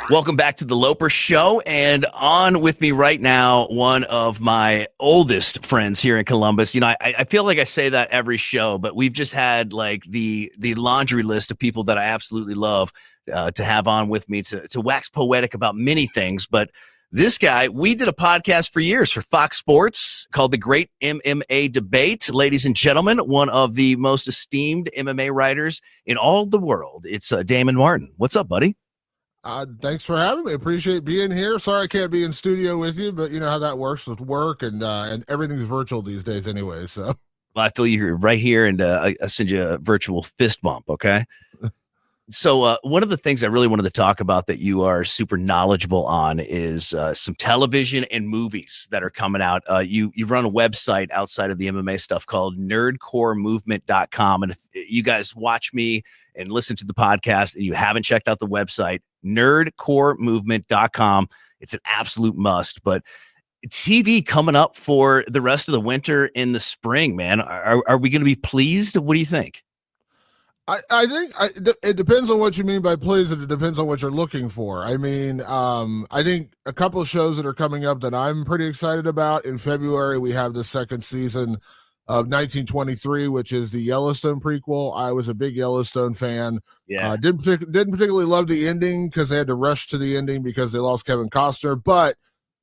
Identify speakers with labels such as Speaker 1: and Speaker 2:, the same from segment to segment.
Speaker 1: Welcome back to the Loper Show, and on with me right now, one of my oldest friends here in Columbus. You know, I feel like I say that every show, but we've just had like the laundry list of people that I absolutely love to have on with me to wax poetic about many things. But this guy, we did a podcast for years for Fox Sports called The Great MMA Debate. Ladies and gentlemen, one of the most esteemed MMA writers in all the world. It's Damon Martin. What's up, buddy?
Speaker 2: Thanks for having me. Appreciate being here. Sorry I can't be in studio with you, but you know how that works with work and everything's virtual these days anyway. So
Speaker 1: well, I feel you're right here, and I send you a virtual fist bump. Okay. So one of the things I really wanted to talk about that you are super knowledgeable on is some television and movies that are coming out. You run a website outside of the MMA stuff called nerdcoremovement.com. And if you guys watch me and listen to the podcast and you haven't checked out the website, nerdcoremovement.com, it's an absolute must. But TV coming up for the rest of the winter in the spring, man. Are we going to be pleased? What do you think?
Speaker 2: I think it depends on what you mean by please, and it depends on what you're looking for. I mean, I think a couple of shows that are coming up that I'm pretty excited about. In February, we have the second season of 1923, which is the Yellowstone prequel. I was a big Yellowstone fan.
Speaker 1: Yeah,
Speaker 2: didn't particularly love the ending because they had to rush to the ending because they lost Kevin Costner. But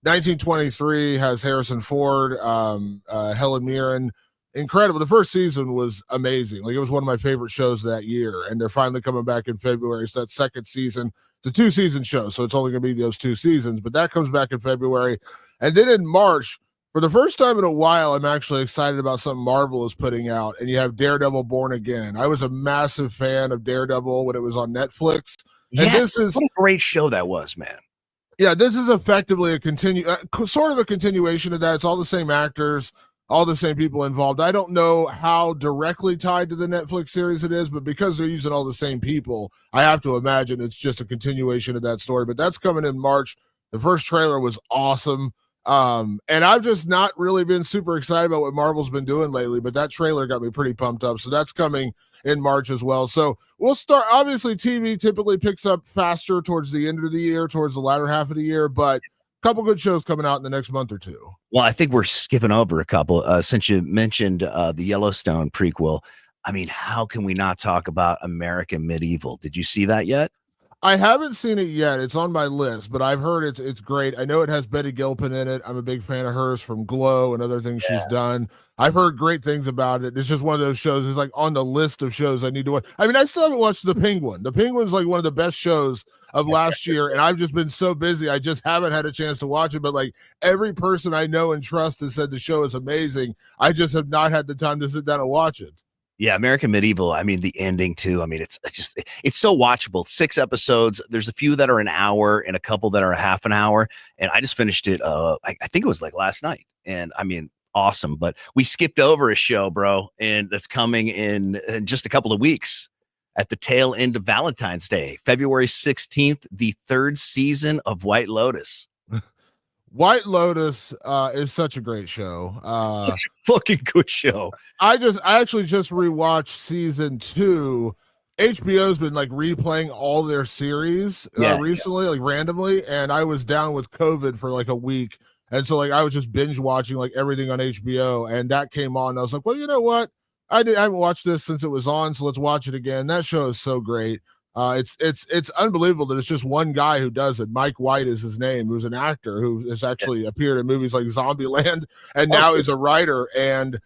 Speaker 2: 1923 has Harrison Ford, Helen Mirren. Incredible. The first season was amazing. Like, it was one of my favorite shows that year, and they're finally coming back in February. So that second season, it's a 2-season show, so it's only going to be those 2 seasons, but that comes back in February. And then in March, for the first time in a while, I'm actually excited about something Marvel is putting out, and you have Daredevil Born Again. I was a massive fan of Daredevil when it was on Netflix.
Speaker 1: Yes,
Speaker 2: and this is
Speaker 1: what a great show that was, man.
Speaker 2: Yeah, this is effectively a sort of a continuation of that. It's all the same actors, all the same people involved. I don't know how directly tied to the Netflix series it is, but because they're using all the same people, I have to imagine it's just a continuation of that story. But that's coming in March. The first trailer was awesome. And I've just not really been super excited about what Marvel's been doing lately, but that trailer got me pretty pumped up. So that's coming in March as well. So we'll start. Obviously, TV typically picks up faster towards the end of the year, towards the latter half of the year, but couple good shows coming out in the next month or two.
Speaker 1: Well, I think we're skipping over a couple since you mentioned the Yellowstone prequel. I mean, how can we not talk about American Medieval? Did you see that yet?
Speaker 2: I haven't seen it yet. It's on my list, but I've heard it's great. I know it has Betty Gilpin in it. I'm a big fan of hers from Glow and other things she's done. I've heard great things about it. It's just one of those shows. It's like on the list of shows I need to watch. I mean, I still haven't watched The Penguin. The Penguin's like one of the best shows of last year, and I've just been so busy. I just haven't had a chance to watch it, but like every person I know and trust has said the show is amazing. I just have not had the time to sit down and watch it.
Speaker 1: Yeah, American Medieval. I mean, the ending too. I mean, it's so watchable. 6 episodes. There's a few that are an hour and a couple that are a half an hour. And I just finished it. I think it was like last night. And I mean, awesome. But we skipped over a show, bro, and that's coming in just a couple of weeks at the tail end of Valentine's Day, February 16th, the 3rd season of White Lotus.
Speaker 2: White Lotus is such a great show.
Speaker 1: Such a fucking good show.
Speaker 2: I actually just rewatched season 2. HBO's been like replaying all their series recently, like randomly, and I was down with COVID for like a week, and so like I was just binge watching like everything on HBO, and that came on. And I was like, well, you know what? I haven't watched this since it was on, so let's watch it again. That show is so great. It's unbelievable that it's just one guy who does it. Mike White is his name, who's an actor who has actually appeared in movies like Zombieland and now is a writer. And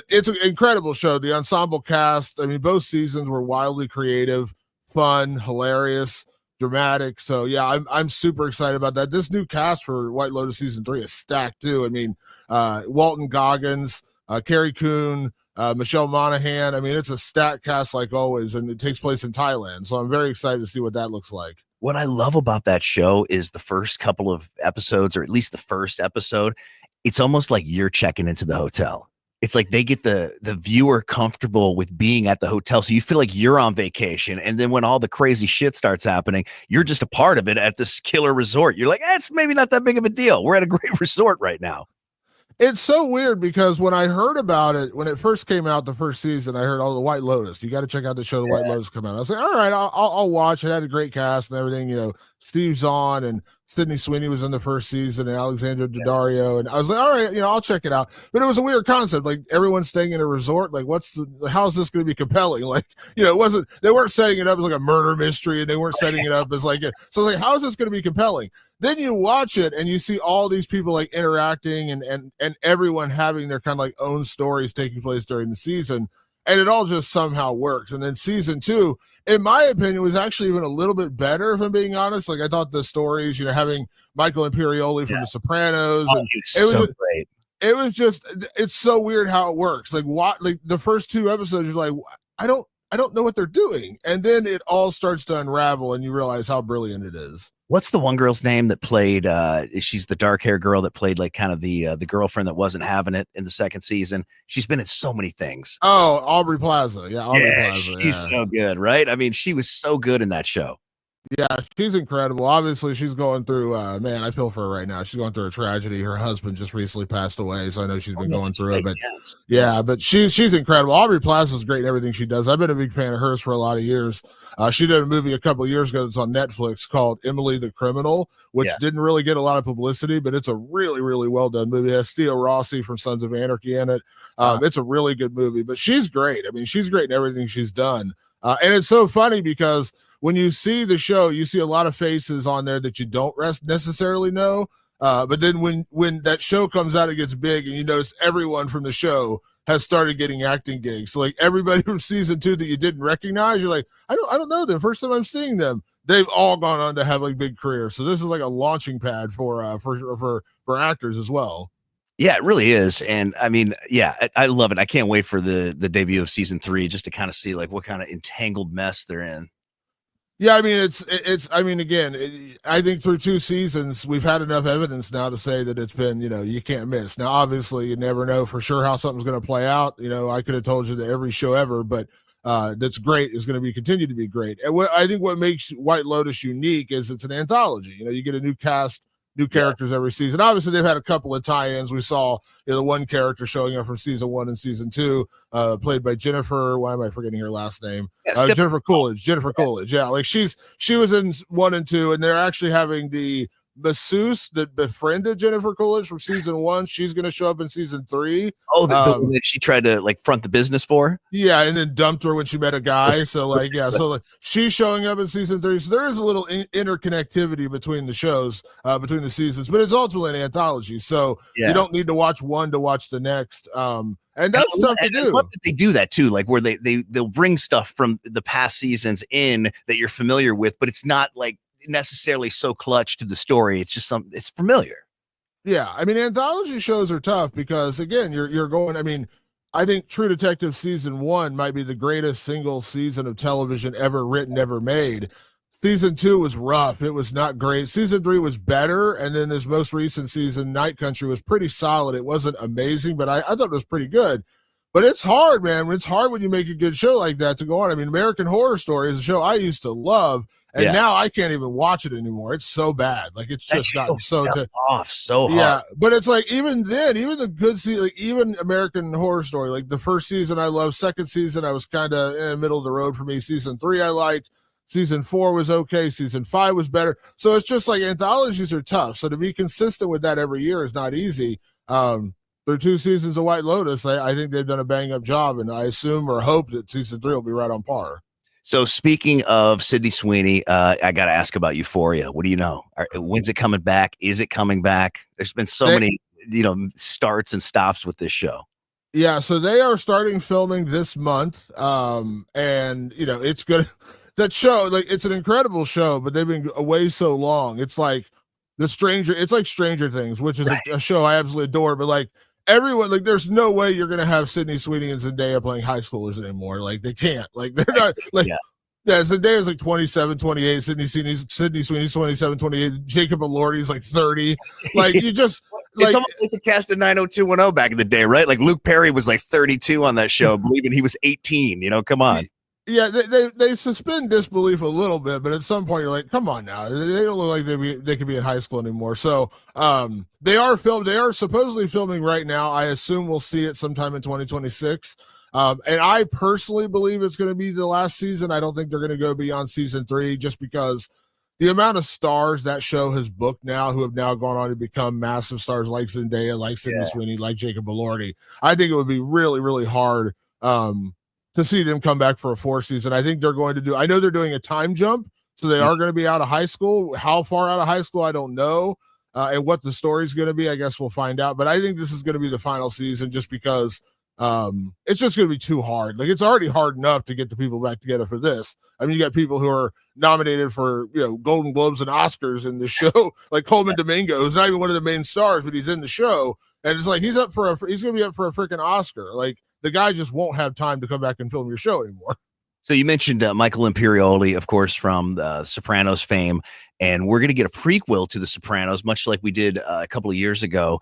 Speaker 2: it's an incredible show. The ensemble cast, I mean, both seasons were wildly creative, fun, hilarious, dramatic. So yeah, I'm super excited about that. This new cast for White Lotus season 3 is stacked too. I mean, Walton Goggins, Carrie Coon, Michelle Monaghan. I mean, it's a stacked cast like always, and it takes place in Thailand. So I'm very excited to see what that looks like.
Speaker 1: What I love about that show is the first couple of episodes, or at least the first episode, it's almost like you're checking into the hotel. It's like they get the viewer comfortable with being at the hotel. So you feel like you're on vacation. And then when all the crazy shit starts happening, you're just a part of it at this killer resort. You're like, it's maybe not that big of a deal. We're at a great resort right now.
Speaker 2: It's so weird because when I heard about it, when it first came out, the first season, I heard, the White Lotus. You got to check out the show, The White Lotus, come out. I was like, all right, I'll watch. It had a great cast and everything. Steve Zahn and Sydney Sweeney was in the first season, and Alexandra Daddario. And I was like, all right, I'll check it out. But it was a weird concept. Like, everyone's staying in a resort. Like, how is this going to be compelling? Like, they weren't setting it up as like a murder mystery, and they weren't setting it up as like, so I was like, how is this going to be compelling? Then you watch it and you see all these people like interacting and everyone having their kind of like own stories taking place during the season. And it all just somehow works. And then season 2, in my opinion, was actually even a little bit better, if I'm being honest. Like, I thought the stories, having Michael Imperioli from The Sopranos, and
Speaker 1: great.
Speaker 2: It was just, it's so weird how it works. Like, the first 2 episodes, you're like, I don't know what they're doing. And then it all starts to unravel and you realize how brilliant it is.
Speaker 1: What's the one girl's name that played, she's the dark hair girl that played like kind of the girlfriend that wasn't having it in the second season. She's been in so many things.
Speaker 2: Oh, Aubrey Plaza. Yeah. Aubrey Plaza.
Speaker 1: She's so good, right? I mean, she was so good in that show.
Speaker 2: Yeah, she's incredible. Obviously, she's going through, man, I feel for her right now. She's going through a tragedy. Her husband just recently passed away, so I know she's been going through it. But yeah, but she's incredible. Aubrey Plaza is great in everything she does. I've been a big fan of hers for a lot of years. She did a movie a couple of years ago that's on Netflix called Emily the Criminal, which didn't really get a lot of publicity, but it's a really, really well done movie. It has Theo Rossi from Sons of Anarchy in it. It's a really good movie, but she's great. I mean, she's great in everything she's done. And it's so funny because when you see the show, you see a lot of faces on there that you don't necessarily know. But then when that show comes out, it gets big, and you notice everyone from the show has started getting acting gigs. So like everybody from season 2 that you didn't recognize, you're like, I don't know them. First time I'm seeing them, they've all gone on to have like big careers. So this is like a launching pad for actors as well.
Speaker 1: Yeah, it really is. And I mean, yeah, I love it. I can't wait for the debut of season 3 just to kind of see like what kind of entangled mess they're in.
Speaker 2: Yeah, I mean, I think through 2 seasons, we've had enough evidence now to say that it's been, you can't miss. Now, obviously, you never know for sure how something's going to play out. I could have told you that every show ever, but that's great is going to continue to be great. And I think what makes White Lotus unique is it's an anthology. You get a new cast, new characters every season. Obviously, they've had a couple of tie-ins. We saw the one character showing up from season 1 and season 2, played by Jennifer. Why am I forgetting her last name? Jennifer Coolidge. Coolidge. Yeah, like she was in 1 and 2, and they're actually having the masseuse that befriended Jennifer Coolidge from season 1. She's going to show up in season 3.
Speaker 1: Oh, the one that she tried to like front the business for.
Speaker 2: Yeah, and then dumped her when she met a guy. So like, yeah, so like, she's showing up in season 3. So there is a little interconnectivity between the shows, between the seasons, but it's ultimately an anthology. So you don't need to watch one to watch the next. And that's tough to do.
Speaker 1: I love that they do that too, like where they'll bring stuff from the past seasons in that you're familiar with, but it's not like necessarily so clutch to the story. It's just it's familiar.
Speaker 2: Yeah, I mean, anthology shows are tough because again, you're going. I mean, I think True Detective season 1 might be the greatest single season of television ever written, ever made. Season 2 was rough. It was not great. Season 3 was better, and then this most recent season, Night Country, was pretty solid. It wasn't amazing, but I thought it was pretty good. But it's hard, man. It's hard when you make a good show like that to go on. I mean, American Horror Story is a show I used to love, and now I can't even watch it anymore. It's so bad. Like, it's just gotten so
Speaker 1: off so hard.
Speaker 2: Yeah, but it's like even then, even the good season, like even American Horror Story, like the first season I loved, second season I was kind of in the middle of the road for me. Season 3 I liked. Season 4 was okay. Season 5 was better. So it's just like anthologies are tough. So to be consistent with that every year is not easy. Through 2 seasons of White Lotus, I think they've done a bang-up job, and I assume or hope that season 3 will be right on par.
Speaker 1: So speaking of Sydney Sweeney, I got to ask about Euphoria. What do you know? When's it coming back? Is it coming back? There's been so many, starts and stops with this show.
Speaker 2: Yeah, so they are starting filming this month, and it's good. That show, like, it's an incredible show, but they've been away so long. It's like it's like Stranger Things, which is a show I absolutely adore, but like everyone, like, there's no way you're gonna have Sydney Sweeney and Zendaya playing high schoolers anymore. Like, they can't. Like, they're not like. Yeah, Zendaya's like 27, 28. Sydney Sweeney's 27, 28. Jacob Elordi's like 30. Like, you just.
Speaker 1: It's almost like the cast of 90210 back in the day, right? Like Luke Perry was like 32 on that show, believing he was 18. Come on.
Speaker 2: Yeah, they suspend disbelief a little bit, but at some point you're like, come on now, they don't look like they could be in high school anymore. So they are supposedly filming right now. I assume we'll see it sometime in 2026. And I personally believe it's going to be the last season. I don't think they're going to go beyond season 3, just because the amount of stars that show has booked now, who have now gone on to become massive stars, like Zendaya, like Sydney Sweeney, like Jacob Elordi. I think it would be really, really hard to see them come back for a 4th season. I think they're going to I know they're doing a time jump, so they are going to be out of high school. How far out of high school, I don't know. And what the story's going to be, I guess we'll find out. But I think this is going to be the final season, just because it's just going to be too hard. Like, it's already hard enough to get the people back together for this. I mean, you got people who are nominated for, Golden Globes and Oscars in the show, like Coleman Domingo, who's not even one of the main stars, but he's in the show. And it's like, he's going to be up for a freaking Oscar. Like, the guy just won't have time to come back and film your show anymore.
Speaker 1: So you mentioned Michael Imperioli, of course, from the Sopranos fame, and we're going to get a prequel to the Sopranos, much like we did a couple of years ago.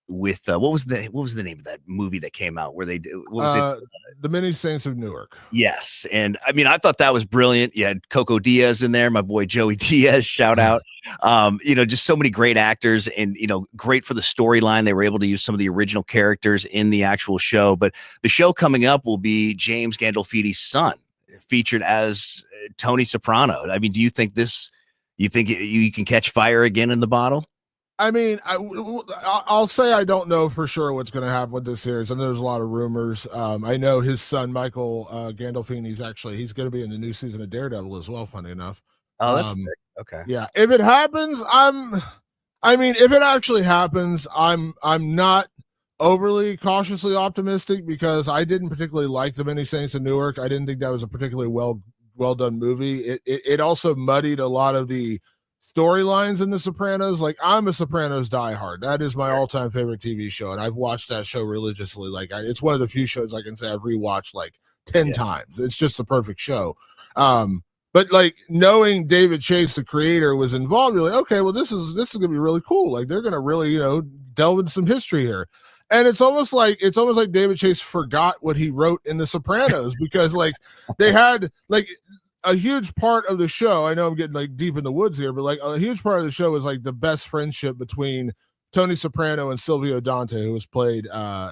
Speaker 1: With what was the name of that movie that came out where they did, what was it?
Speaker 2: The Many Saints of Newark.
Speaker 1: Yes. And I mean, I thought that was brilliant. You had Coco Diaz in there, my boy Joey Diaz, shout out. Just so many great actors, and great for the storyline. They were able to use some of the original characters in the actual show. But the show coming up will be James Gandolfini's son, featured as Tony Soprano. I mean, do you think you can catch fire again in the bottle?
Speaker 2: I mean, I'll say I don't know for sure what's going to happen with this series. I know there's a lot of rumors. I know his son, Michael Gandolfini's he's going to be in the new season of Daredevil as well, funny enough.
Speaker 1: Oh, that's sick. Okay.
Speaker 2: Yeah. If it happens, if it actually happens, I'm not overly cautiously optimistic, because I didn't particularly like The Many Saints of Newark. I didn't think that was a particularly well done movie. It also muddied a lot of the storylines in The Sopranos. Like, I'm a Sopranos diehard. That is my all-time favorite TV show, and I've watched that show religiously. Like, it's one of the few shows I can say I've rewatched like 10 times. It's just the perfect show. But like, knowing David Chase, the creator, was involved, you're like, okay, well, this is gonna be really cool. Like, they're gonna really delve into some history here. And it's almost like David Chase forgot what he wrote in The Sopranos, because like they had like a huge part of the show. I know I'm getting like deep in the woods here, but like a huge part of the show was like the best friendship between Tony Soprano and Silvio Dante, who was played why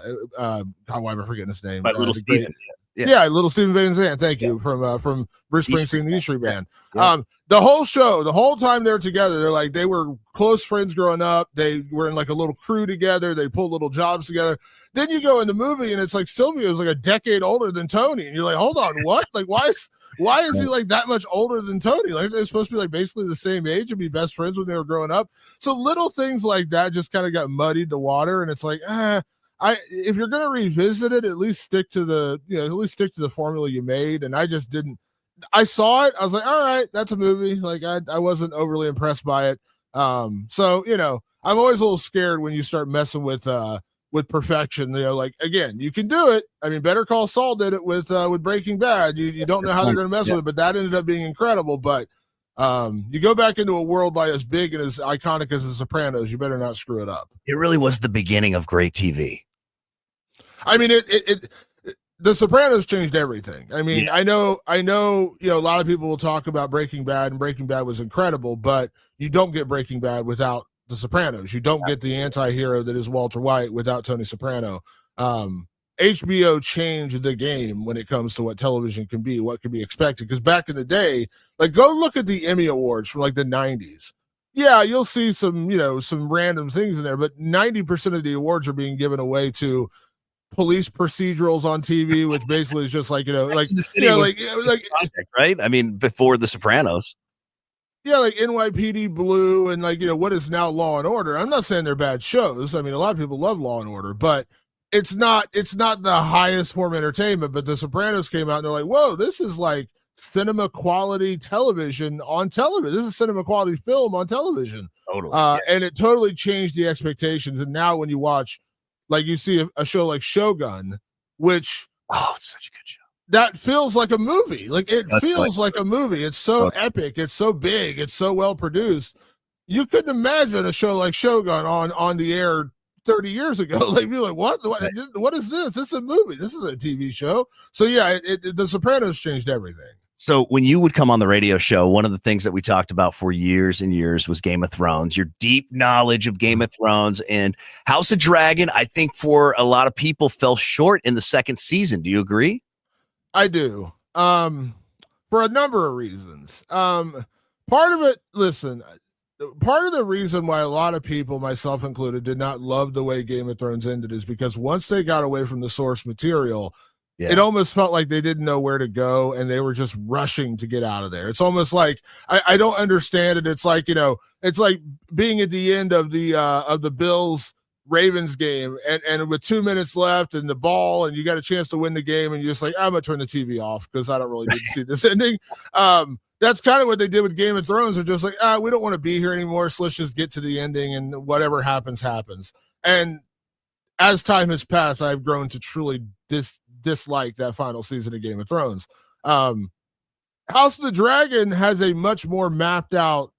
Speaker 2: am I forgetting his name?
Speaker 1: Little Steven.
Speaker 2: Yeah, Little Steven Van Zandt. Thank you, from Bruce Springsteen and the E Street Band. The whole show, the whole time they're together, they were close friends growing up. They were in like a little crew together. They pulled little jobs together. Then you go in the movie and it's like Silvio's like a decade older than Tony, and you're like, hold on, what? Like, why is he like that much older than Tony? Like, they're supposed to be like basically the same age and be best friends when they were growing up. So little things like that just kind of got muddied the water, and it's like, if you're gonna revisit it, at least stick to the formula you made. And I just didn't. I saw it. I was like, all right, that's a movie. Like, I wasn't overly impressed by it. So I'm always a little scared when you start messing with perfection. Like, again, you can do it. I mean, Better Call Saul did it with Breaking Bad. You don't know how they're gonna mess with it, but that ended up being incredible. But you go back into a world like as big and as iconic as The Sopranos, you better not screw it up.
Speaker 1: It really was the beginning of great TV.
Speaker 2: I mean, The Sopranos changed everything. I mean, I know, a lot of people will talk about Breaking Bad, and Breaking Bad was incredible, but you don't get Breaking Bad without The Sopranos. You don't get the anti-hero that is Walter White without Tony Soprano. HBO changed the game when it comes to what television can be, what can be expected. Because back in the day, like, go look at the Emmy Awards from like the 90s. Yeah, you'll see some random things in there, but 90% of the awards are being given away to police procedurals on TV, which basically is just like,
Speaker 1: right? I mean, before The Sopranos.
Speaker 2: Yeah, like NYPD Blue and like, what is now Law and Order. I'm not saying they're bad shows. I mean, a lot of people love Law and Order, but it's not the highest form of entertainment. But The Sopranos came out and they're like, whoa, this is like cinema quality television on television. This is cinema quality film on television.
Speaker 1: Totally.
Speaker 2: And it totally changed the expectations. And now when you watch, like, you see a show like Shogun, which
Speaker 1: it's such a good show.
Speaker 2: That feels like a movie. Like, it feels like a movie. It's so epic. It's so big. It's so well produced. You couldn't imagine a show like Shogun on the air 30 years ago. Like, you're like, what is this? This is a movie. This is a TV show. So yeah, The Sopranos changed everything.
Speaker 1: So when you would come on the radio show, one of the things that we talked about for years and years was Game of Thrones, your deep knowledge of Game of Thrones, and House of Dragon, I think for a lot of people fell short in the second season. Do you agree?
Speaker 2: I do. For a number of reasons. Part of it, listen, part of the reason why a lot of people, myself included, did not love the way Game of Thrones ended is because once they got away from the source material, it almost felt like they didn't know where to go and they were just rushing to get out of there. It's almost like I don't understand it. It's like, it's like being at the end of the Bills Ravens game and with 2 minutes left and the ball and you got a chance to win the game and you're just like, I'm gonna turn the TV off because I don't really need to see this ending. That's kind of what they did with Game of Thrones. They're just like, we don't want to be here anymore, so let's just get to the ending and whatever happens. And as time has passed, I've grown to truly dislike that final season of Game of Thrones. House of the Dragon has a much more mapped out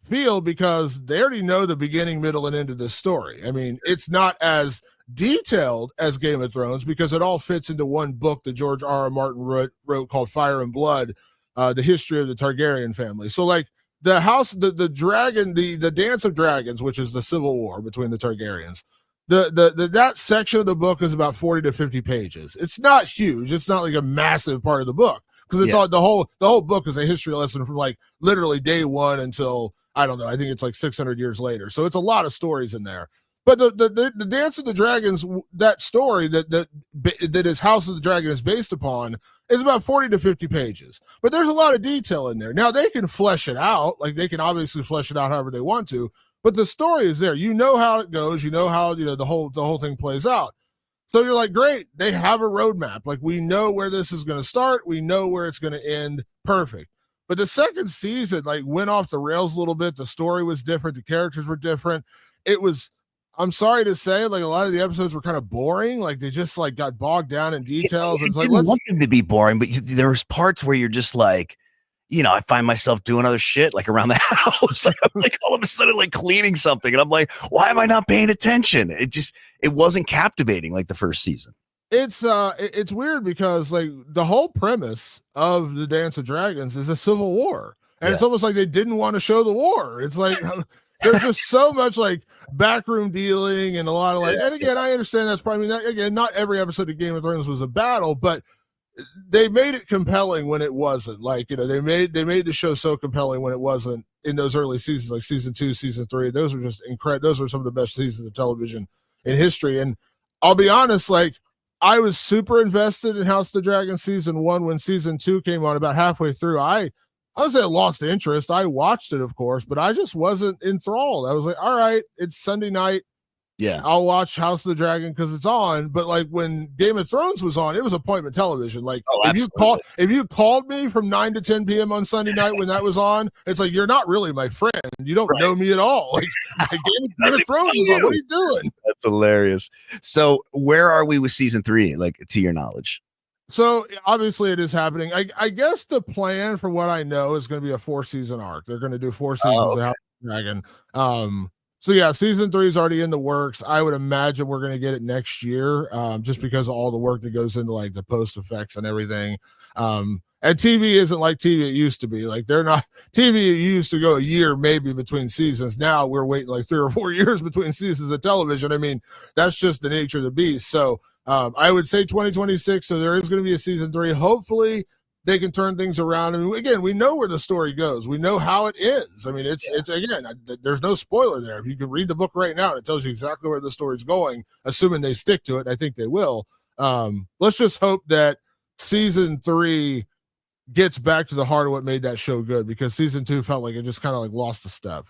Speaker 2: feel because they already know the beginning, middle, and end of this story. I mean, it's not as detailed as Game of Thrones because it all fits into one book that George R.R. Martin wrote called Fire and Blood, the history of the Targaryen family. So like the house, the dragon, the Dance of Dragons, which is the civil war between the Targaryens, that section of the book is about 40 to 50 pages. It's not huge. It's not like a massive part of the book because it's all the whole book is a history lesson from like literally day one until, I don't know, I think it's like 600 years later. So it's a lot of stories in there. But the Dance of the Dragons, that story that is House of the Dragon is based upon, is about 40 to 50 pages. But there's a lot of detail in there. Now they can flesh it out, like they can obviously flesh it out however they want to. But the story is there. You know how it goes. You know how the whole thing plays out. So you're like, great. They have a roadmap. Like we know where this is going to start. We know where it's going to end. Perfect. But the second season like went off the rails a little bit. The story was different. The characters were different. It was, I'm sorry to say, like a lot of the episodes were kind of boring. Like they just like got bogged down in details.
Speaker 1: It's like, I want them to be boring, but there was parts where you're just like, I find myself doing other shit like around the house. Like I'm like all of a sudden like cleaning something, and I'm like, why am I not paying attention? It wasn't captivating like the first season.
Speaker 2: It's weird because like the whole premise of the Dance of Dragons is a civil war, and it's almost like they didn't want to show the war. It's like there's just so much like backroom dealing and a lot of like. And again, I understand that's probably not every episode of Game of Thrones was a battle, but they made it compelling when it wasn't. Like, they made the show so compelling when it wasn't in those early seasons, like season 2, season 3. Those were just incredible. Those were some of the best seasons of television in history. And I'll be honest, like I was super invested in House of the Dragon season 1 when season 2 came on. About halfway through, I would say I lost interest. I watched it, of course, but I just wasn't enthralled. I was like, all right, it's Sunday night. Yeah, I'll watch House of the Dragon because it's on. But like when Game of Thrones was on, it was appointment television. Like if you called me from 9 to 10 p.m. on Sunday night when that was on, it's like you're not really my friend. You don't know me at all. Like Game of Thrones is on. What are you doing?
Speaker 1: That's hilarious. So where are we with season 3? Like to your knowledge?
Speaker 2: So obviously it is happening. I guess the plan, from what I know, is going to be a 4-season arc. They're going to do 4 seasons of House of the Dragon. So yeah, season 3 is already in the works. I would imagine we're going to get it next year, just because of all the work that goes into like the post effects and everything. And TV isn't like TV it used to be. Like they're not TV. It used to go a year maybe between seasons. Now we're waiting like 3 or 4 years between seasons of television. I mean, that's just the nature of the beast. So I would say 2026. So there is going to be a season 3. Hopefully they can turn things around. I mean, again, we know where the story goes. We know how it ends. I mean, it's again, there's no spoiler there. If you can read the book right now, it tells you exactly where the story's going, assuming they stick to it. I think they will. Let's just hope that season 3 gets back to the heart of what made that show good, because season 2 felt like it just kind of like lost a step.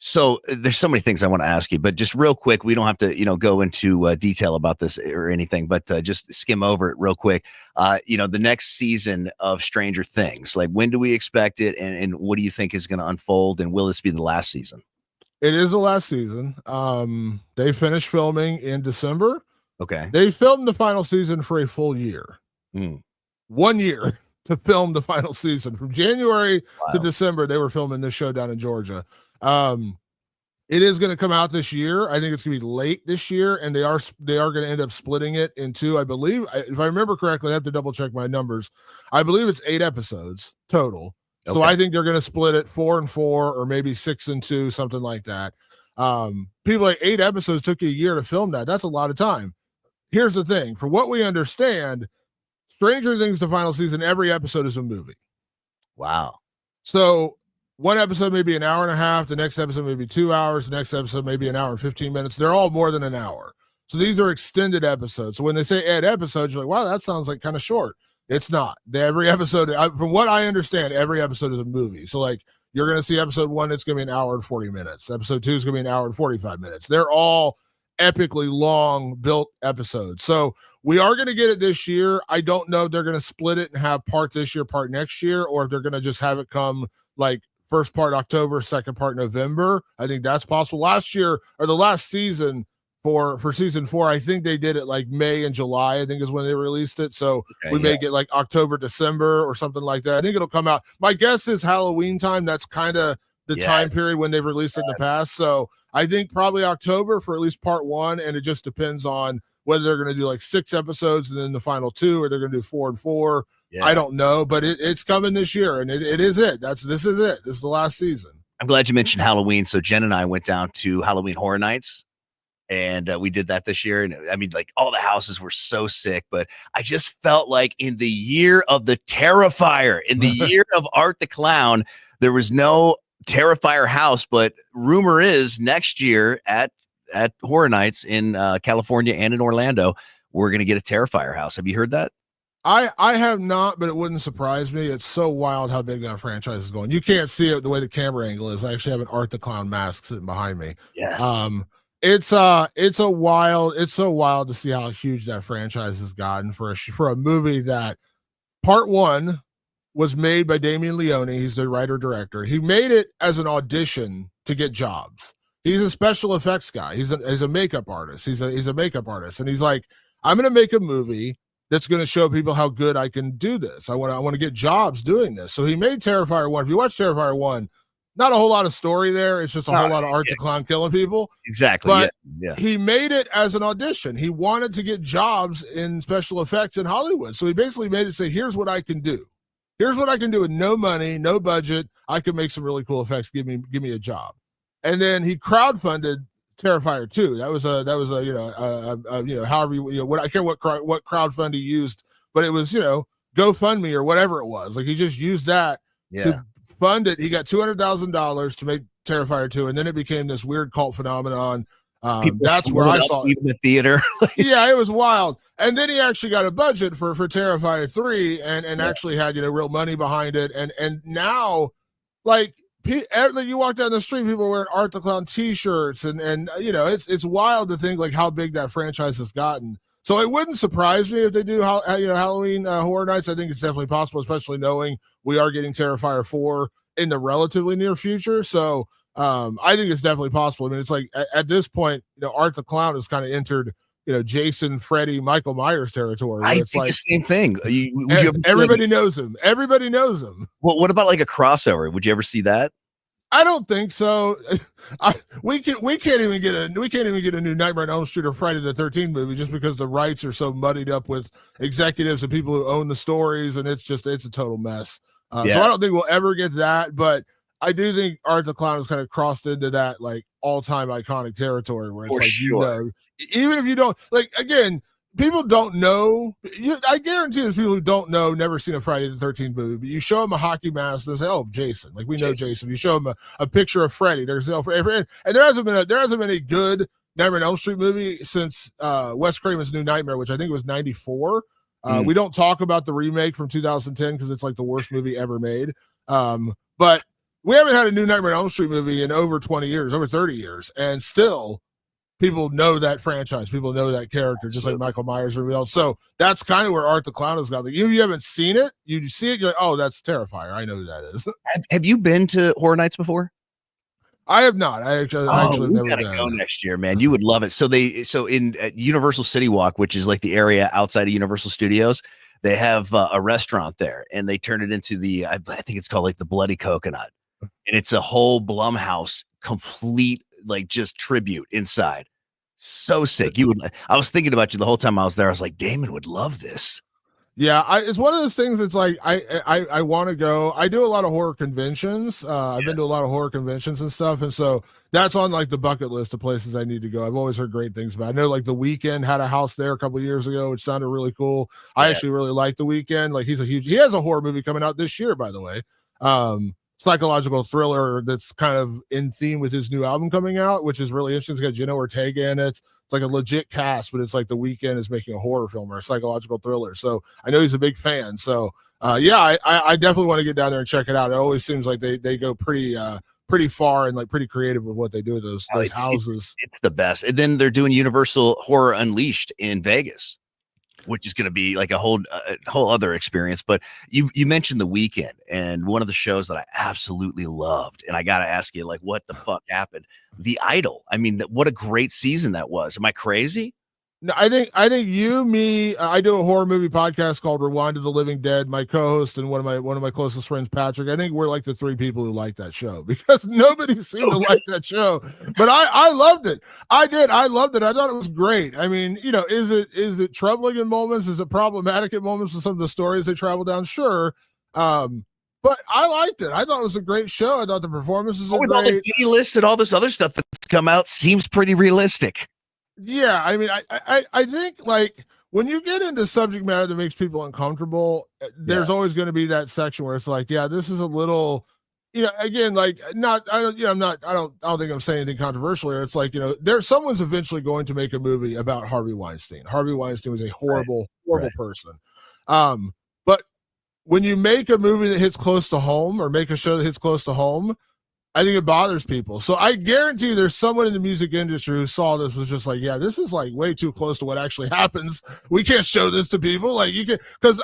Speaker 1: So there's so many things I want to ask you, but just real quick, we don't have to, go into detail about this or anything, but just skim over it real quick. The next season of Stranger Things, like when do we expect it, and what do you think is going to unfold, and will this be the last season?
Speaker 2: It is the last season. They finished filming in December.
Speaker 1: Okay.
Speaker 2: They filmed the final season for a full year. 1 year to film the final season. From January to December, they were filming this show down in Georgia. It is going to come out this year. I think it's going to be late this year, and they are going to end up splitting it in two. I believe, if I remember correctly, I have to double check my numbers. I believe it's 8 episodes total. Okay. So I think they're going to split it 4 and 4, or maybe 6 and 2, something like that. People like 8 episodes took you a year to film that. That's a lot of time. Here's the thing: for what we understand, Stranger Things, the final season, every episode is a movie.
Speaker 1: Wow.
Speaker 2: So one episode may be an hour and a half. The next episode may be 2 hours. The next episode may be an hour and 15 minutes. They're all more than an hour. So these are extended episodes. So when they say add episodes, you're like, wow, that sounds like kind of short. It's not. Every episode, from what I understand, every episode is a movie. So like you're going to see episode 1, it's going to be an hour and 40 minutes. Episode 2 is going to be an hour and 45 minutes. They're all epically long built episodes. So we are going to get it this year. I don't know if they're going to split it and have part this year, part next year, or if they're going to just have it come like first part October, second part November. I think that's possible. Last year, or the last season for season 4, I think they did it like May and July, I think is when they released it. So we may get like October, December or something like that. I think it'll come out. My guess is Halloween time. That's kind of the time period when they've released it in the past. So I think probably October for at least part 1. And it just depends on whether they're going to do like 6 episodes and then the final 2, or they're going to do 4 and 4. Yeah. I don't know, but it's coming this year, and it is it. This is it. This is the last season.
Speaker 1: I'm glad you mentioned Halloween. So Jen and I went down to Halloween Horror Nights, and we did that this year. And I mean, like all the houses were so sick, but I just felt like in the year of the Terrifier, in the year of Art the Clown, there was no Terrifier house. But rumor is next year at Horror Nights in California and in Orlando, we're going to get a Terrifier house. Have you heard that?
Speaker 2: I have not, but it wouldn't surprise me. It's so wild how big that franchise is going. You can't see it the way the camera angle is. I actually have an Art the Clown mask sitting behind me.
Speaker 1: Yes.
Speaker 2: It's so wild to see how huge that franchise has gotten for a movie that part 1 was made by Damon Leone. He's the writer director. He made it as an audition to get jobs. He's a special effects guy. He's a makeup artist. He's a makeup artist, and he's like, I'm going to make a movie that's going to show people how good I can do this. I want to get jobs doing this. So he made Terrifier 1. If you watch Terrifier 1, not a whole lot of story there. It's just a whole lot of Art the Clown killing people.
Speaker 1: Exactly.
Speaker 2: But he made it as an audition. He wanted to get jobs in special effects in Hollywood. So he basically made it say, here's what I can do. Here's what I can do with no money, no budget. I can make some really cool effects. Give me a job. And then he crowdfunded Terrifier 2. That was however what I care what crowdfund he used, but it was GoFundMe or whatever it was. Like he just used that to fund it. He got $200,000 to make Terrifier 2, and then it became this weird cult phenomenon. That's where I saw it
Speaker 1: in the theater.
Speaker 2: Yeah, it was wild. And then he actually got a budget for Terrifier 3 and actually had real money behind it. And now, like, you walk down the street, people are wearing Art the Clown t-shirts, and it's wild to think like how big that franchise has gotten. So it wouldn't surprise me if they do Halloween Horror Nights. I think it's definitely possible, especially knowing we are getting Terrifier 4 in the relatively near future. So I think it's definitely possible. I mean, it's like at this point, Art the Clown has kind of entered Jason, Freddy, Michael Myers territory.
Speaker 1: I think like the same thing.
Speaker 2: Everybody knows him. Everybody knows him.
Speaker 1: Well, what about like a crossover? Would you ever see that?
Speaker 2: I don't think so. We can't even get a new Nightmare on Elm Street or Friday the 13th movie just because the rights are so muddied up with executives and people who own the stories, and it's a total mess. So I don't think we'll ever get that, but I do think Art the Clown has kind of crossed into that like all-time iconic territory where it's for like sure. Even if you don't like, again, people don't know. I guarantee there's people who don't know, never seen a Friday the 13th movie, but you show them a hockey mask and they say, "Oh, Jason." Like we know Jason. You show them a picture of Freddy. There's and there hasn't been a good Nightmare on Elm Street movie since Wes Craven's New Nightmare, which I think was '94. We don't talk about the remake from 2010 because it's like the worst movie ever made. But we haven't had a new Nightmare on Elm Street movie in over 20 years, over 30 years, and still people know that franchise. People know that character, just like Michael Myers or everybody else. So that's kind of where Art the Clown has got. Like, even if you haven't seen it, you see it, you're like, oh, that's Terrifier. I know who that is.
Speaker 1: Have you been to Horror Nights before?
Speaker 2: I have not. I actually never
Speaker 1: gotta go next year, man. You would love it. So in at Universal City Walk, which is like the area outside of Universal Studios, they have a restaurant there, and they turn it into I think it's called like the Bloody Coconut, and it's a whole Blumhouse complete like just tribute inside. So sick. I was thinking about you the whole time I was there. I was like, Damon would love this.
Speaker 2: Yeah, it's one of those things that's like I want to go. I do a lot of horror conventions. I've been to a lot of horror conventions and stuff, and so that's on like the bucket list of places I need to go. I've always heard great things about it. I know like The Weeknd had a house there a couple of years ago, which sounded really cool. I actually really like The Weeknd. Like he has a horror movie coming out this year, by the way. Psychological thriller that's kind of in theme with his new album coming out, which is really interesting. It's got Jenna Ortega in it. It's like a legit cast, but it's like The Weeknd is making a horror film or a psychological thriller. So I know he's a big fan. So I definitely want to get down there and check it out. It always seems like they go pretty far and like pretty creative with what they do with those houses.
Speaker 1: It's the best. And then they're doing Universal Horror Unleashed in Vegas, which is going to be like a whole other experience. But you mentioned The Weeknd, and one of the shows that I absolutely loved, and I got to ask you, like, what the fuck happened? The Idol. I mean, what a great season that was. Am I crazy?
Speaker 2: No, I think you, me, I do a horror movie podcast called Rewind of the Living Dead. My co-host and one of my closest friends, Patrick. I think we're like the three people who like that show because nobody seemed to like that show. But I loved it. I did. I loved it. I thought it was great. I mean, is it troubling in moments? Is it problematic at moments with some of the stories they travel down? Sure. But I liked it. I thought it was a great show. I thought the performances were great.
Speaker 1: All the D-list and all this other stuff that's come out seems pretty realistic.
Speaker 2: Yeah, I mean, I think like when you get into subject matter that makes people uncomfortable, there's always going to be that section where it's like, yeah, this is a little, again, like I don't think I'm saying anything controversial here. It's like, someone's eventually going to make a movie about Harvey Weinstein. Harvey Weinstein was a horrible person. But when you make a movie that hits close to home or make a show that hits close to home, I think it bothers people. So I guarantee there's someone in the music industry who saw this was just like, yeah, this is like way too close to what actually happens. We can't show this to people. Like you can, because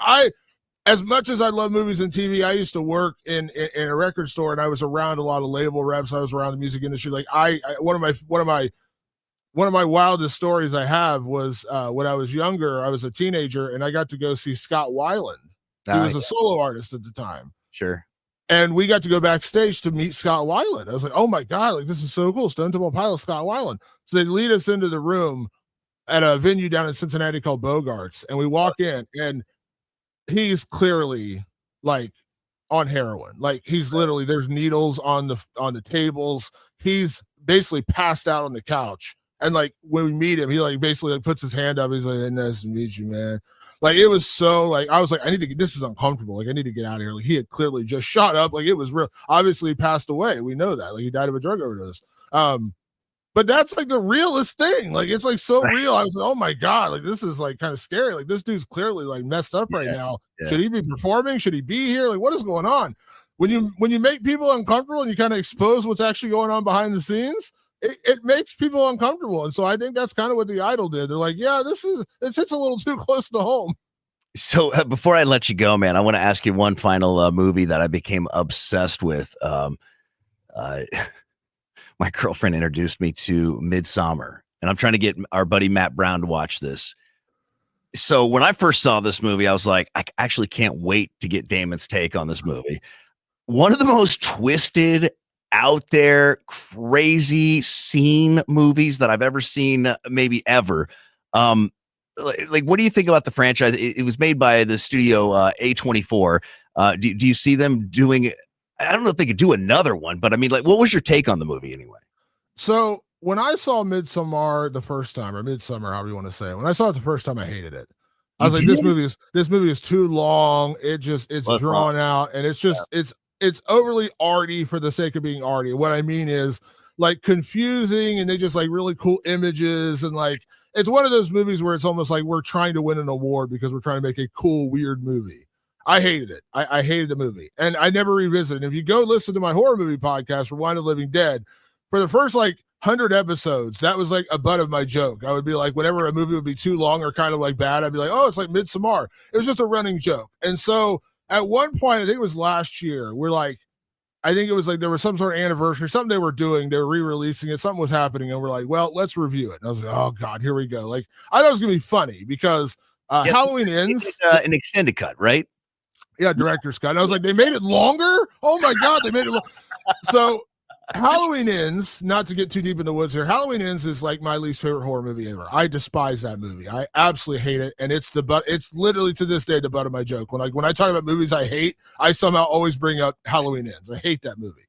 Speaker 2: as much as I love movies and TV, I used to work in a record store and I was around a lot of label reps. I was around the music industry. Like one of my wildest stories I have was when I was younger, I was a teenager and I got to go see Scott Weiland. He was a solo artist at the time.
Speaker 1: Sure.
Speaker 2: And we got to go backstage to meet Scott Weiland. I was like, oh my God, like this is so cool. Stone Temple Pilots, Scott Weiland. So they lead us into the room at a venue down in Cincinnati called Bogarts. And we walk in and he's clearly like on heroin. Like he's literally, there's needles on the tables. He's basically passed out on the couch. And like when we meet him, he like basically like puts his hand up. He's like, hey, nice to meet you, man. Like it was so like I was like, this is uncomfortable. Like I need to get out of here. Like he had clearly just shot up. Like it was real. Obviously he passed away. We know that. Like he died of a drug overdose. But that's like the realest thing. Like it's like so real. I was like, oh my God, like this is like kind of scary. Like this dude's clearly like messed up right now. Yeah. Should he be performing? Should he be here? Like what is going on? When you make people uncomfortable and you kind of expose what's actually going on behind the scenes, it makes people uncomfortable. And so I think that's kind of what The Idol did. They're like, yeah, it hits a little too close to home.
Speaker 1: So before I let you go, man, I want to ask you one final movie that I became obsessed with. My girlfriend introduced me to Midsommar, and I'm trying to get our buddy Matt Brown to watch this. So when I first saw this movie, I was like, I actually can't wait to get Damon's take on this movie. One of the most twisted, out there, crazy scene movies that I've ever seen, maybe ever. Like, what do you think about the franchise? It was made by the studio A24. Do you see them doing? I don't know if they could do another one, but I mean, like, what was your take on the movie anyway?
Speaker 2: So when I saw Midsommar the first time, or Midsummer, however you want to say it, when I saw it the first time, I hated it. I was like, this movie is too long. It's drawn out, and it's overly arty for the sake of being arty. What I mean is like confusing, and they just like really cool images, and like it's one of those movies where it's almost like we're trying to win an award because we're trying to make a cool, weird movie. I hated it. I hated the movie, and I never revisited it. If you go listen to my horror movie podcast, Rewind of the Living Dead, for the first like 100 episodes, that was like a butt of my joke. I would be like, whenever a movie would be too long or kind of like bad, I'd be like, oh, it's like Midsommar. It was just a running joke. And so at one point, I think it was last year, I think it was like there was some sort of anniversary, something they were doing, they were re-releasing it, something was happening, and we're like, well, let's review it. And I was like, oh God, here we go. Like I thought it was gonna be funny because Halloween ends.
Speaker 1: An extended cut, right?
Speaker 2: Yeah, director's cut. And I was like, they made it longer? Oh my God, they made it long. So Halloween Ends, not to get too deep in the woods here, Halloween Ends is like my least favorite horror movie ever. I despise that movie. I absolutely hate it. And it's literally to this day the butt of my joke. When I talk about movies I hate, I somehow always bring up Halloween Ends. I hate that movie.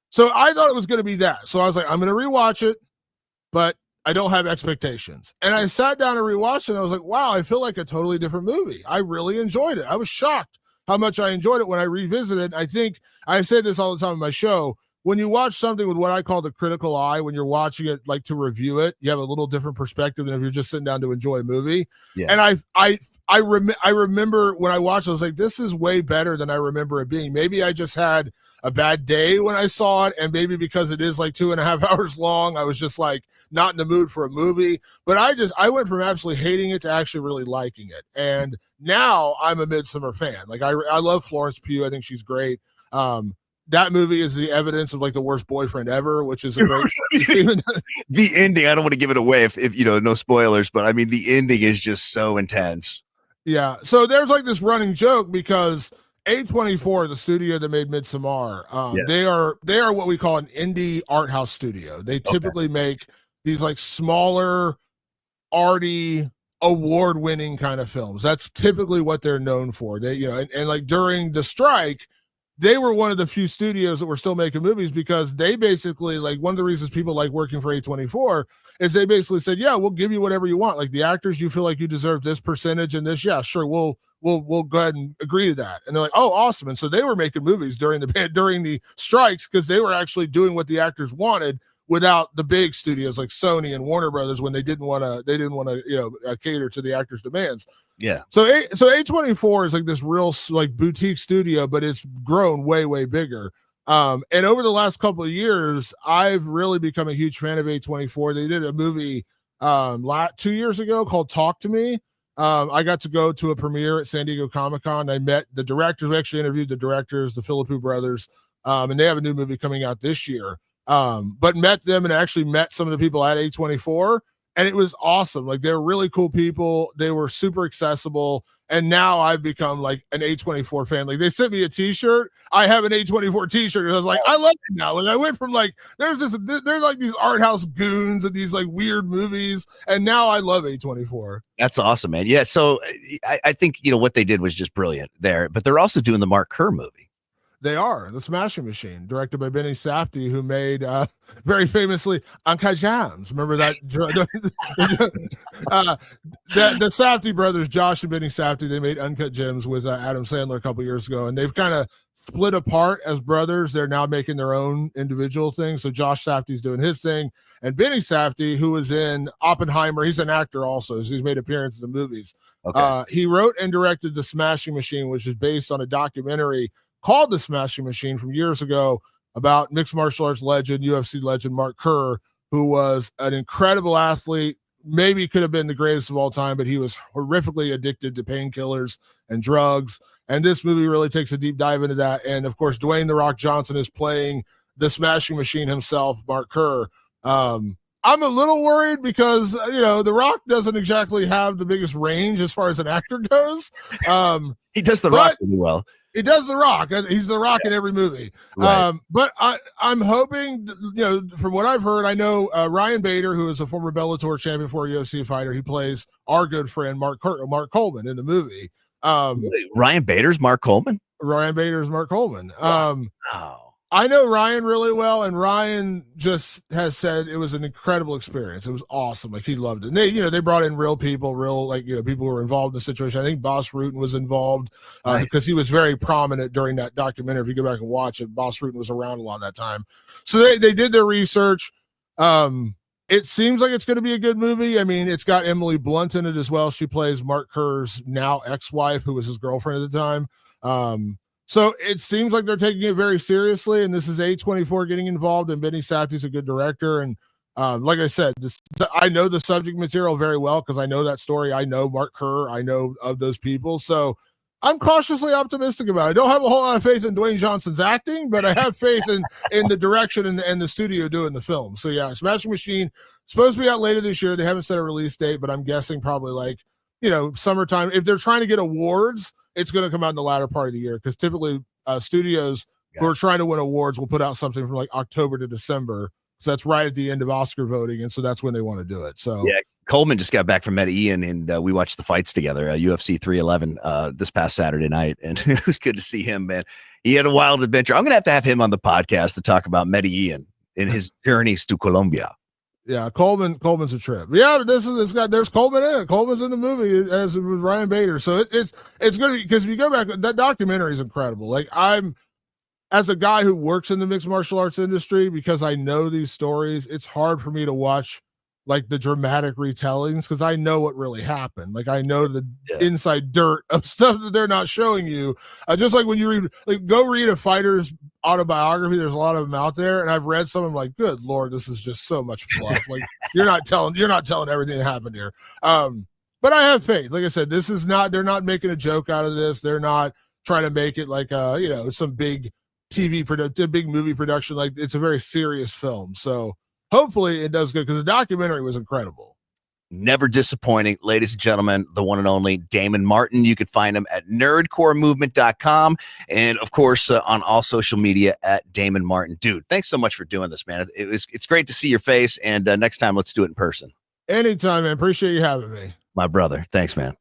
Speaker 2: So I thought it was going to be that. So I was like, I'm going to rewatch it, but I don't have expectations. And I sat down and rewatched it, and I was like, wow, I feel like a totally different movie. I really enjoyed it. I was shocked how much I enjoyed it when I revisited. I think I say this all the time on my show. When you watch something with what I call the critical eye, when you're watching it like to review it, you have a little different perspective than if you're just sitting down to enjoy a movie. Yeah. And I remember when I watched it, I was like, this is way better than I remember it being. Maybe I just had a bad day when I saw it, and maybe because it is like 2.5 hours long, I was just like not in the mood for a movie. But I went from absolutely hating it to actually really liking it. And now I'm a Midsommar fan. Like I love Florence Pugh. I think she's great. That movie is the evidence of like the worst boyfriend ever, which is a great
Speaker 1: the ending. I don't want to give it away if you know, no spoilers, but I mean, the ending is just so intense.
Speaker 2: Yeah. So there's like this running joke because A24, the studio that made Midsommar, they are what we call an indie art house studio. They typically make these like smaller, arty, award-winning kind of films. That's typically what they're known for. They, you know, and like during the strike, they were one of the few studios that were still making movies because they basically, like, one of the reasons people like working for A24 is they basically said, yeah, we'll give you whatever you want. Like the actors, you feel like you deserve this percentage and this. Yeah, sure. We'll go ahead and agree to that. And they're like, oh, awesome. And so they were making movies during the strikes because they were actually doing what the actors wanted without the big studios like Sony and Warner Brothers when they didn't want to cater to the actors' demands.
Speaker 1: Yeah.
Speaker 2: So A24 is like this real like boutique studio, but it's grown way bigger. And over the last couple of years, I've really become a huge fan of A24. They did a movie 2 years ago called Talk to Me. I got to go to a premiere at San Diego Comic-Con. I met the directors. We actually interviewed the directors, the Philippou brothers, and they have a new movie coming out this year. But met them and actually met some of the people at A24. And it was awesome. Like, they're really cool people. They were super accessible. And now I've become like an A24 fan. Like, they sent me a t-shirt. I have an A24 t-shirt. And I was like, I love it now. Like, I went from like, there's like these art house goons and these like weird movies. And now I love A24.
Speaker 1: That's awesome, man. Yeah. So I think, you know, what they did was just brilliant there, but they're also doing the Mark Kerr movie.
Speaker 2: They are The Smashing Machine, directed by Benny Safdie, who made very famously Uncut Gems. Remember that? The Safdie brothers, Josh and Benny Safdie, they made Uncut Gems with Adam Sandler a couple years ago, and they've kind of split apart as brothers. They're now making their own individual thing. So Josh Safdie's doing his thing, and Benny Safdie, who was in Oppenheimer, he's an actor also, so he's made appearances in movies. Okay. He wrote and directed The Smashing Machine, which is based on a documentary called The Smashing Machine from years ago about mixed martial arts legend, UFC legend Mark Kerr, who was an incredible athlete, maybe could have been the greatest of all time, but he was horrifically addicted to painkillers and drugs. And this movie really takes a deep dive into that. And of course, Dwayne "The Rock" Johnson is playing The Smashing Machine himself, Mark Kerr. I'm a little worried because, you know, The Rock doesn't exactly have the biggest range as far as an actor goes.
Speaker 1: He does The Rock really well.
Speaker 2: He does The Rock. He's The Rock in every movie. Right. But I'm hoping, you know, from what I've heard, I know Ryan Bader, who is a former Bellator champion for a UFC fighter, he plays our good friend Mark Coleman in the movie.
Speaker 1: Ryan Bader's Mark Coleman?
Speaker 2: Ryan Bader's Mark Coleman.
Speaker 1: Wow.
Speaker 2: I know Ryan really well, and Ryan just has said it was an incredible experience. It was awesome. Like, he loved it. And they brought in real people, people who were involved in the situation. I think Boss Rutan was involved because he was very prominent during that documentary. If you go back and watch it, Boss Rutan was around a lot of that time. So they did their research. It seems like it's going to be a good movie. I mean, it's got Emily Blunt in it as well. She plays Mark Kerr's now ex-wife, who was his girlfriend at the time. So it seems like they're taking it very seriously, and this is A24 getting involved, and Benny Safdie's a good director. And like I said, I know the subject material very well because I know that story. I know Mark Kerr. I know of those people. So I'm cautiously optimistic about it. I don't have a whole lot of faith in Dwayne Johnson's acting, but I have faith in the direction and the studio doing the film. So yeah, Smashing Machine supposed to be out later this year. They haven't set a release date, but I'm guessing probably like, you know, summertime. If they're trying to get awards, it's going to come out in the latter part of the year because typically studios who are trying to win awards will put out something from like October to December. So that's right at the end of Oscar voting. And so that's when they want to do it. So
Speaker 1: yeah, Coleman just got back from Medellin and we watched the fights together, UFC 311 this past Saturday night. And it was good to see him, man. He had a wild adventure. I'm going to have him on the podcast to talk about Medellin and his journeys to Colombia.
Speaker 2: Yeah, Coleman's a trip. Yeah, there's Coleman in it. Coleman's in the movie as with Ryan Bader. So it's going to be, because if you go back, that documentary is incredible. Like, as a guy who works in the mixed martial arts industry, because I know these stories, it's hard for me to watch like the dramatic retellings because I know what really happened. Like, I know the inside dirt of stuff that they're not showing you. Just like when you read, like, go read a fighter's autobiography. There's a lot of them out there, and I've read some. I'm like, good Lord, this is just so much fluff. Like, you're not telling everything that happened here. But I have faith. Like I said, they're not making a joke out of this. They're not trying to make it like some big big movie production. Like, it's a very serious film. So hopefully it does good, because the documentary was incredible.
Speaker 1: Never disappointing. Ladies and gentlemen, the one and only Damon Martin. You can find him at nerdcoremovement.com and of course on all social media at Damon Martin. Dude, thanks so much for doing this, man. It's great to see your face, and next time let's do it in person.
Speaker 2: Anytime, man. Appreciate you having me.
Speaker 1: My brother. Thanks, man.